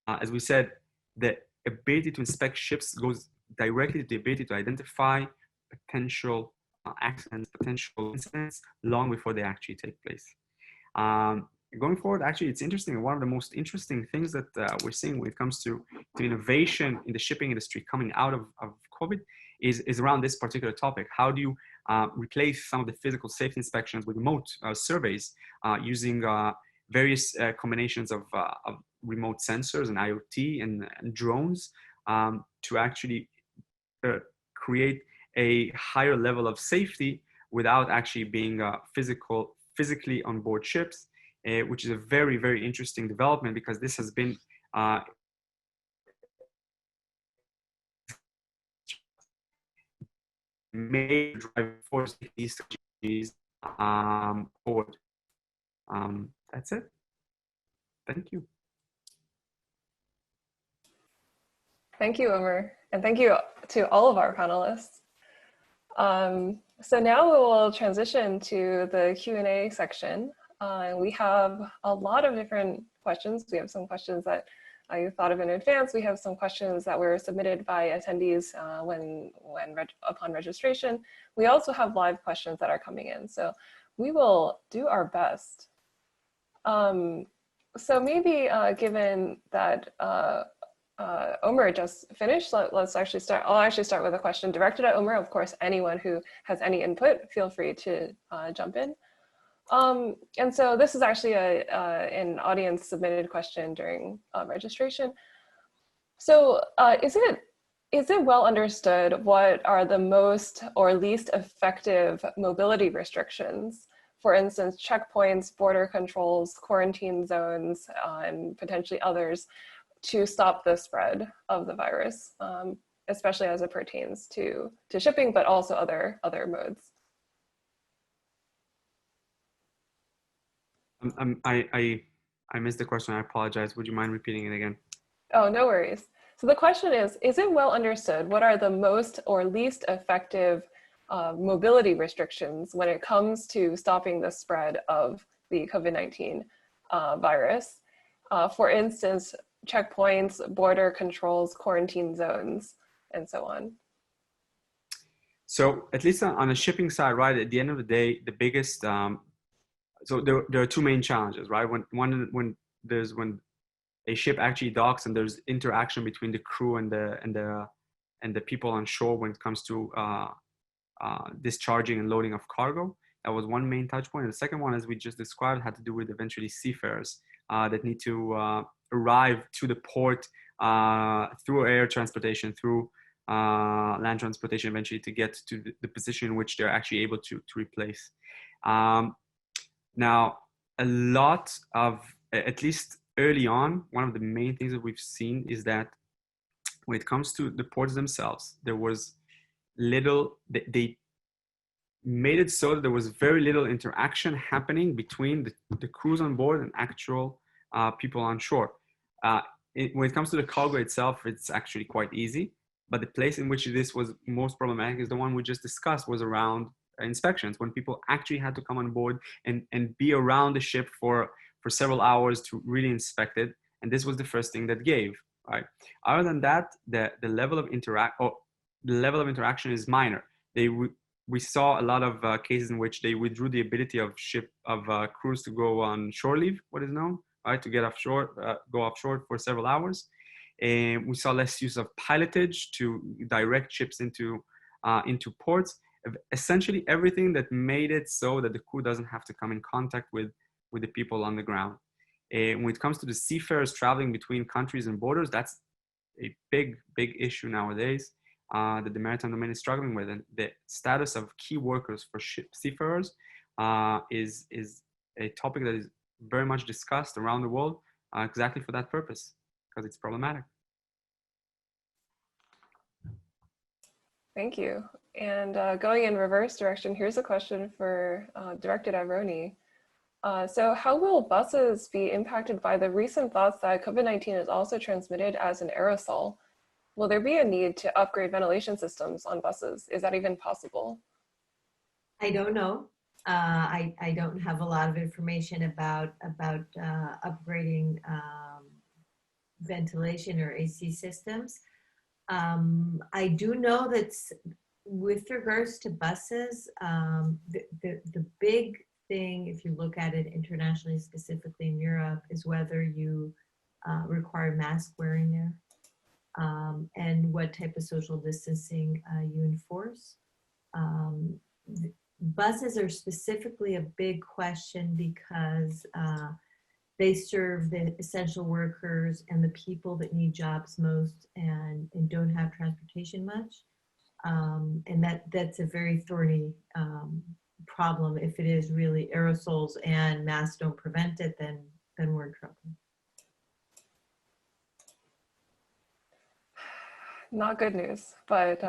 As we said, the ability to inspect ships goes directly to the ability to identify potential accidents, potential incidents long before they actually take place. Going forward, actually, it's interesting. One of the most interesting things that we're seeing when it comes to innovation in the shipping industry coming out of COVID is around this particular topic. How do you replace some of the physical safety inspections with remote surveys using various combinations of remote sensors and IoT and drones to actually create a higher level of safety without actually being physically on board ships, which is a very, very interesting development because this has been major driving force these strategies forward. That's it. Thank you. Thank you, Omer, and thank you to all of our panelists. So now we will transition to the Q&A section. We have a lot of different questions. We have some questions that I thought of in advance. We have some questions that were submitted by attendees upon registration. We also have live questions that are coming in. So we will do our best. So maybe given that Omer just finished, let's actually start. I'll actually start with a question directed at Omer. Of course, anyone who has any input, feel free to jump in. And so this is actually an audience submitted question during registration. So is it well understood what are the most or least effective mobility restrictions? For instance, checkpoints, border controls, quarantine zones, and potentially others to stop the spread of the virus, especially as it pertains to shipping, but also other modes. I missed the question. I apologize. Would you mind repeating it again? Oh, no worries. So the question is it well understood what are the most or least effective mobility restrictions when it comes to stopping the spread of the COVID-19 virus? For instance, checkpoints, border controls, quarantine zones, and so on. So at least on the shipping side, right, at the end of the day, the biggest, so there are two main challenges, right? When a ship actually docks and there's interaction between the crew and the people on shore when it comes to discharging and loading of cargo. That was one main touch point. And the second one, as we just described, had to do with eventually seafarers that need to arrive to the port through air transportation, through land transportation, eventually to get to the position in which they're actually able to replace. Now, a lot of, at least early on, one of the main things that we've seen is that when it comes to the ports themselves, there was little, they made it so that there was very little interaction happening between the crews on board and actual people on shore. When it comes to the cargo itself, it's actually quite easy. But the place in which this was most problematic is the one we just discussed, was around inspections, when people actually had to come on board and be around the ship for several hours to really inspect it. And this was the first thing that gave, right? Other than that, the level of interaction is minor. We saw a lot of cases in which they withdrew the ability of crews to go on shore leave, what is known, right, to get offshore, go offshore for several hours. And we saw less use of pilotage to direct ships into ports. Essentially everything that made it so that the crew doesn't have to come in contact with the people on the ground. And when it comes to the seafarers traveling between countries and borders, that's a big issue nowadays that the maritime domain is struggling with. And the status of key workers for seafarers is a topic that is very much discussed around the world exactly for that purpose, because it's problematic. Thank you. And going in reverse direction, here's a question directed at Roni. So how will buses be impacted by the recent thoughts that COVID-19 is also transmitted as an aerosol? Will there be a need to upgrade ventilation systems on buses? Is that even possible? I don't know. I don't have a lot of information about upgrading ventilation or AC systems. I do know that with regards to buses, the big thing, if you look at it internationally, specifically in Europe, is whether you require mask wearing there and what type of social distancing you enforce. Buses are specifically a big question because they serve the essential workers and the people that need jobs most and don't have transportation much. And that's a very thorny problem. If it is really aerosols and masks don't prevent it, then we're in trouble. Not good news, but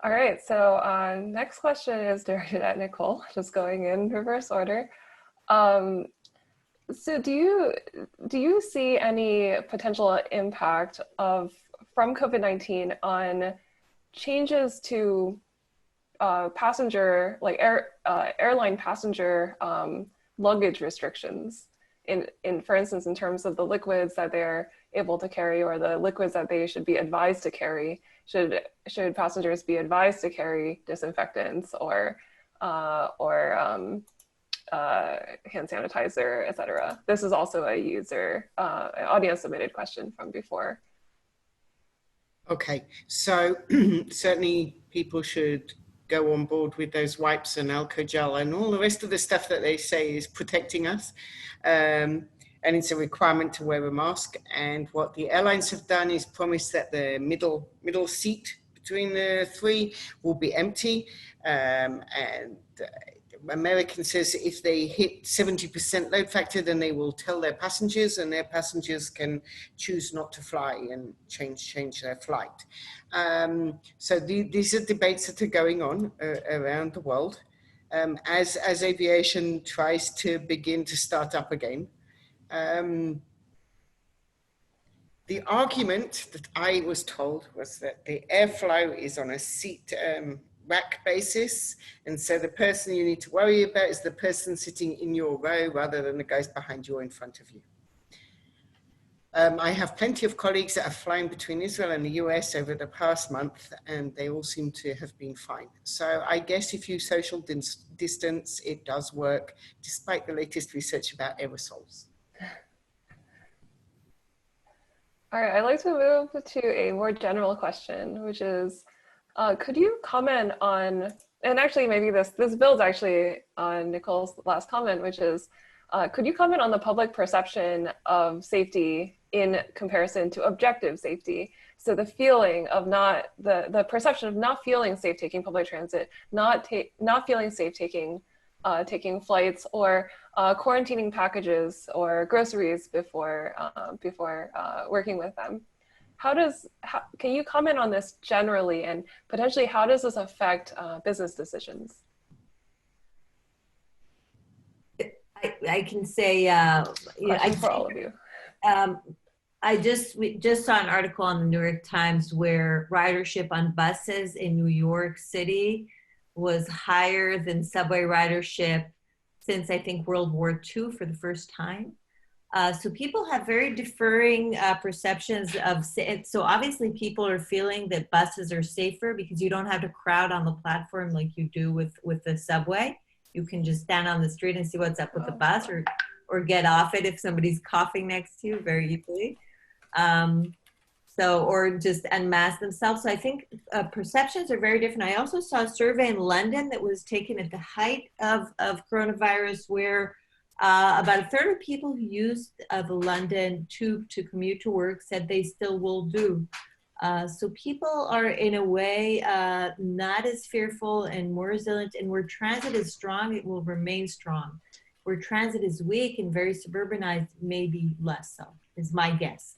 all right. So next question is directed at Nicole, just going in reverse order. So do you see any potential impact from COVID-19 on changes to passenger, like airline passenger luggage restrictions in for instance, in terms of the liquids that they're able to carry or the liquids that they should be advised to carry? Should passengers be advised to carry disinfectants or hand sanitizer, etc.? This is also a user, audience submitted question from before. Okay, so certainly people should go on board with those wipes and alcohol gel and all the rest of the stuff that they say is protecting us. And it's a requirement to wear a mask. And what the airlines have done is promise that the middle seat between the three will be empty. American says if they hit 70% load factor, then they will tell their passengers, and their passengers can choose not to fly and change their flight. So these are debates that are going on around the world as aviation tries to begin to start up again. The argument that I was told was that the airflow is on a seat rack basis, and so the person you need to worry about is the person sitting in your row rather than the guys behind you or in front of you. I have plenty of colleagues that have flown between Israel and the US over the past month, and they all seem to have been fine. So I guess if you social distance, it does work, despite the latest research about aerosols. All right, I'd like to move to a more general question, which is, could you comment on, and actually maybe this builds actually on Nicole's last comment, which is, could you comment on the public perception of safety in comparison to objective safety? So the feeling of the perception of not feeling safe taking public transit, not feeling safe taking flights, or quarantining packages or groceries before working with them. Can you comment on this generally, and potentially how does this affect business decisions? I can say, For all of you. I just saw an article on the New York Times where ridership on buses in New York City was higher than subway ridership since, I think, World War II for the first time. So people have very differing perceptions of, so obviously people are feeling that buses are safer because you don't have to crowd on the platform like you do with the subway. You can just stand on the street and see what's up with the bus, or get off it if somebody's coughing next to you very easily. Or just unmask themselves. So I think perceptions are very different. I also saw a survey in London that was taken at the height of coronavirus, where about a third of people who used the London Tube to commute to work said they still will do. So people are in a way not as fearful and more resilient, and where transit is strong, it will remain strong. Where transit is weak and very suburbanized, maybe less so, is my guess.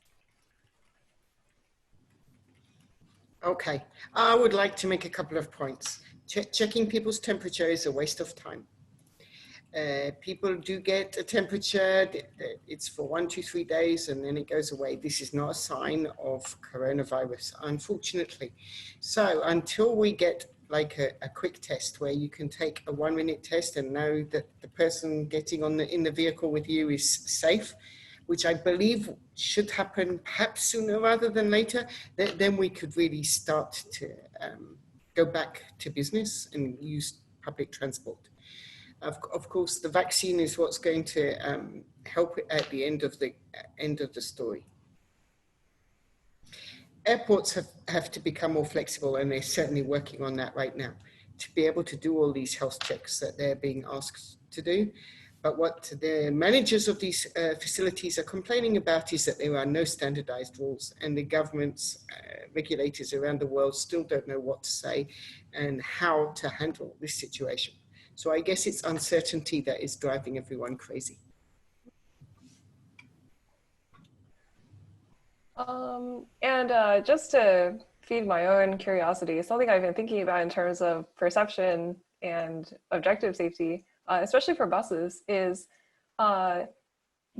Okay, I would like to make a couple of points. Checking people's temperature is a waste of time. People do get a temperature, it's for 1, 2, 3 days, and then it goes away. This is not a sign of coronavirus, unfortunately. So until we get like a quick test where you can take a 1-minute test and know that the person getting in the vehicle with you is safe, which I believe should happen perhaps sooner rather than later, then we could really start to go back to business and use public transport. Of course, the vaccine is what's going to help at the end of the story. Airports have to become more flexible, and they're certainly working on that right now, to be able to do all these health checks that they're being asked to do. But what the managers of these facilities are complaining about is that there are no standardized rules, and the governments, regulators around the world still don't know what to say and how to handle this situation. So I guess it's uncertainty that is driving everyone crazy. Just to feed my own curiosity, something I've been thinking about in terms of perception and objective safety, especially for buses, is the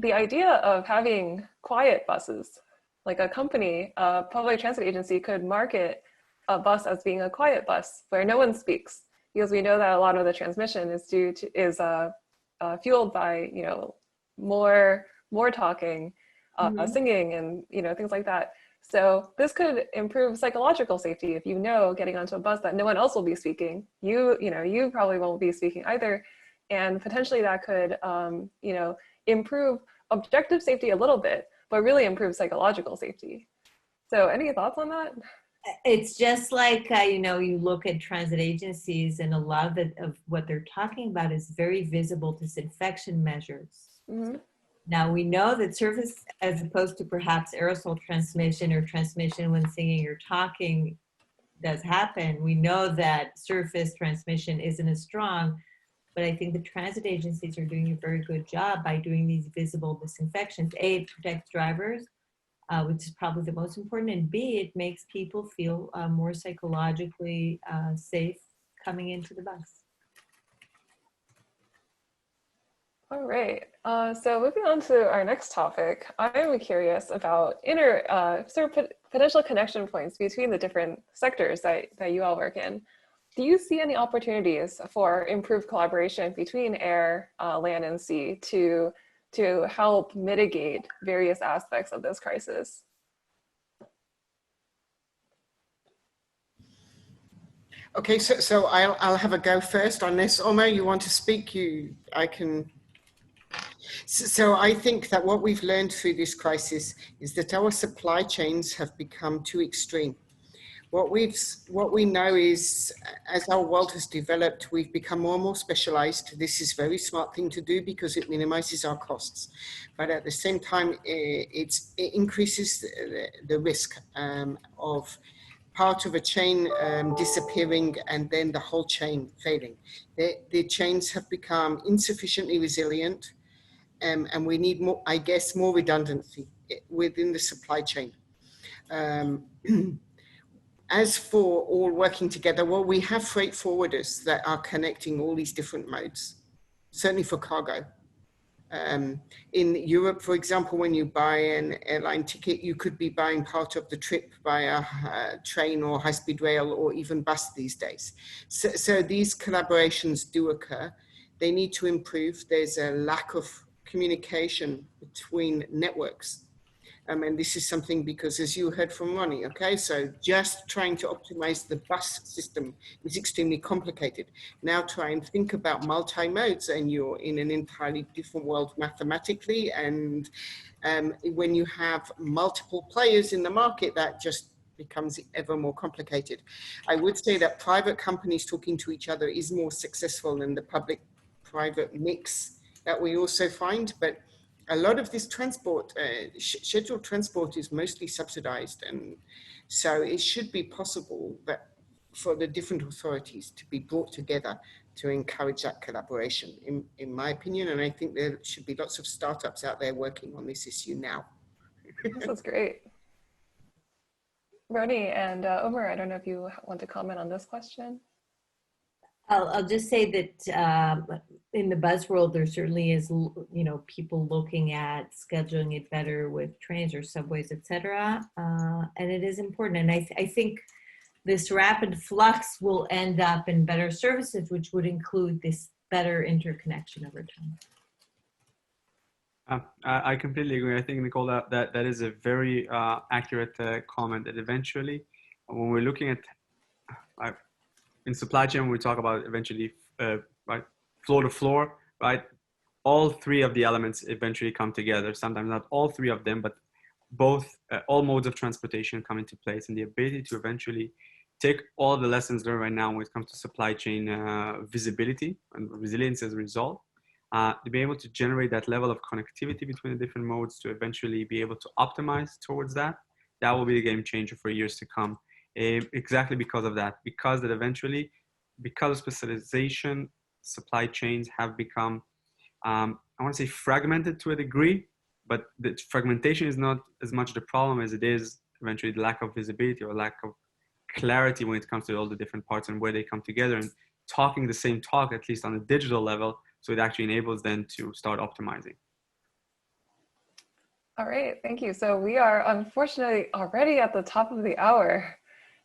idea of having quiet buses. Like a company, a public transit agency could market a bus as being a quiet bus where no one speaks, because we know that a lot of the transmission is fueled by more talking, singing, and things like that. So this could improve psychological safety if getting onto a bus that no one else will be speaking. You probably won't be speaking either, and potentially that could improve objective safety a little bit, but really improve psychological safety. So any thoughts on that? It's just like, you look at transit agencies, and a lot of what they're talking about is very visible disinfection measures. Mm-hmm. Now, we know that surface, as opposed to perhaps aerosol transmission or transmission when singing or talking does happen, we know that surface transmission isn't as strong, but I think the transit agencies are doing a very good job by doing these visible disinfections. A, it protects drivers, which is probably the most important, and B, it makes people feel more psychologically safe coming into the bus. All right, so moving on to our next topic, I'm curious about potential connection points between the different sectors that you all work in. Do you see any opportunities for improved collaboration between air, land, and sea to to help mitigate various aspects of this crisis? Okay, so I'll have a go first on this. Omar, you want to speak? I can. So I think that what we've learned through this crisis is that our supply chains have become too extreme. What we know is, as our world has developed, we've become more and more specialized. This is a very smart thing to do because it minimizes our costs. But at the same time, it increases the risk of part of a chain disappearing and then the whole chain failing. The chains have become insufficiently resilient, and we need more, I guess, more redundancy within the supply chain. As for all working together, well, we have freight forwarders that are connecting all these different modes, certainly for cargo. In Europe, for example, when you buy an airline ticket, you could be buying part of the trip by a train or high-speed rail or even bus these days. So these collaborations do occur. They need to improve. There's a lack of communication between networks. And this is something because, as you heard from Ronnie, okay, so just trying to optimize the bus system is extremely complicated. Now try and think about multi-modes and you're in an entirely different world mathematically. And when you have multiple players in the market, that just becomes ever more complicated. I would say that private companies talking to each other is more successful than the public-private mix that we also find, but a lot of this transport, scheduled transport is mostly subsidized. And so it should be possible that for the different authorities to be brought together to encourage that collaboration, in my opinion. And I think there should be lots of startups out there working on this issue now. That's great. Ronnie and Omar, I don't know if you want to comment on this question. I'll just say that in the buzz world, there certainly is, people looking at scheduling it better with trains or subways, etc. And it is important. And I think this rapid flux will end up in better services, which would include this better interconnection over time. I completely agree. I think, Nicole, that is a very accurate comment, that eventually, when we're looking at in supply chain, we talk about eventually, right, floor to floor, right? All three of the elements eventually come together. Sometimes not all three of them, but both, all modes of transportation come into place, and the ability to eventually take all the lessons learned right now when it comes to supply chain visibility and resilience as a result, to be able to generate that level of connectivity between the different modes, to eventually be able to optimize towards that. That will be a game changer for years to come. Exactly because of that, because eventually, because of specialization, supply chains have become, I want to say fragmented to a degree, but the fragmentation is not as much the problem as it is eventually the lack of visibility or lack of clarity when it comes to all the different parts and where they come together and talking the same talk, at least on a digital level, so it actually enables them to start optimizing. All right, thank you. So we are unfortunately already at the top of the hour.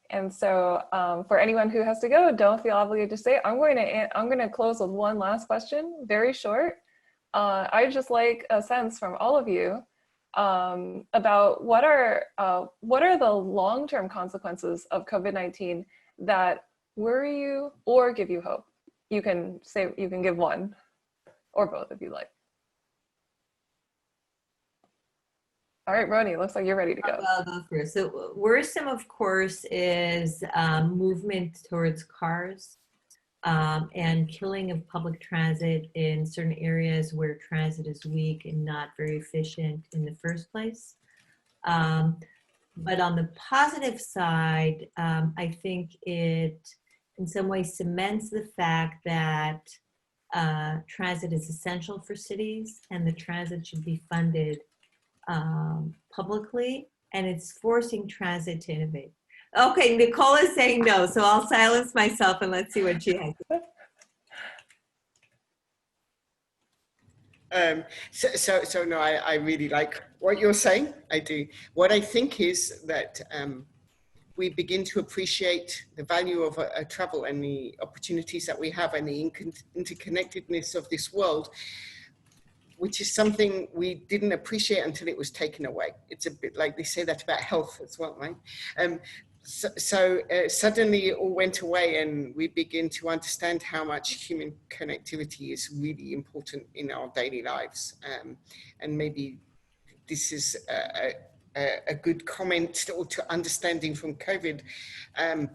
And so for anyone who has to go, don't feel obligated to stay. I'm going to close with one last question, very short. I'd just like a sense from all of you about what are the long-term consequences of COVID-19 that worry you or give you hope? You can give one or both if you like. All right, Roni, looks like you're ready to go. I'll go first. So worrisome, of course, is movement towards cars and killing of public transit in certain areas where transit is weak and not very efficient in the first place. But on the positive side, I think it in some ways cements the fact that transit is essential for cities and the transit should be funded publicly, and it's forcing transit to innovate. Okay, Nicole is saying no, so I'll silence myself and let's see what she has. So no, I really like what you're saying. I do. What I think is that we begin to appreciate the value of travel and the opportunities that we have and the interconnectedness of this world which is something we didn't appreciate until it was taken away. It's a bit like they say that about health as well, right? Suddenly it all went away, and we begin to understand how much human connectivity is really important in our daily lives. And maybe this is a good comment to understanding from COVID,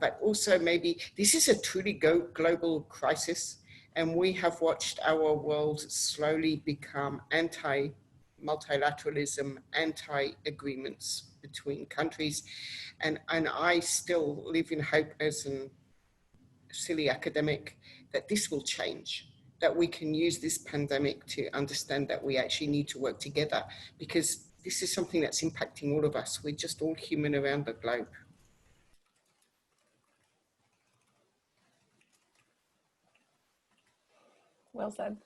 but also maybe this is a truly global crisis, and we have watched our world slowly become anti-multilateralism, anti-agreements between countries, and I still live in hope as a silly academic that this will change, that we can use this pandemic to understand that we actually need to work together, because this is something that's impacting all of us. We're just all human around the globe. Well said.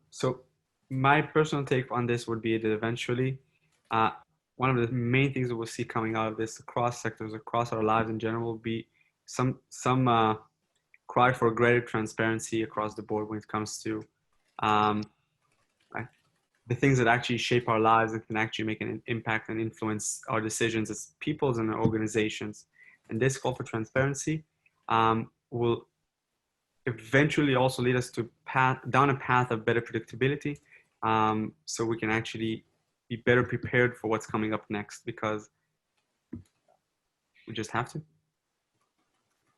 So my personal take on this would be that eventually, one of the main things that we'll see coming out of this across sectors, across our lives in general, will be some cry for greater transparency across the board when it comes to the things that actually shape our lives and can actually make an impact and influence our decisions as peoples and organizations. And this call for transparency will eventually also lead us to down a path of better predictability, so we can actually be better prepared for what's coming up next, because we just have to.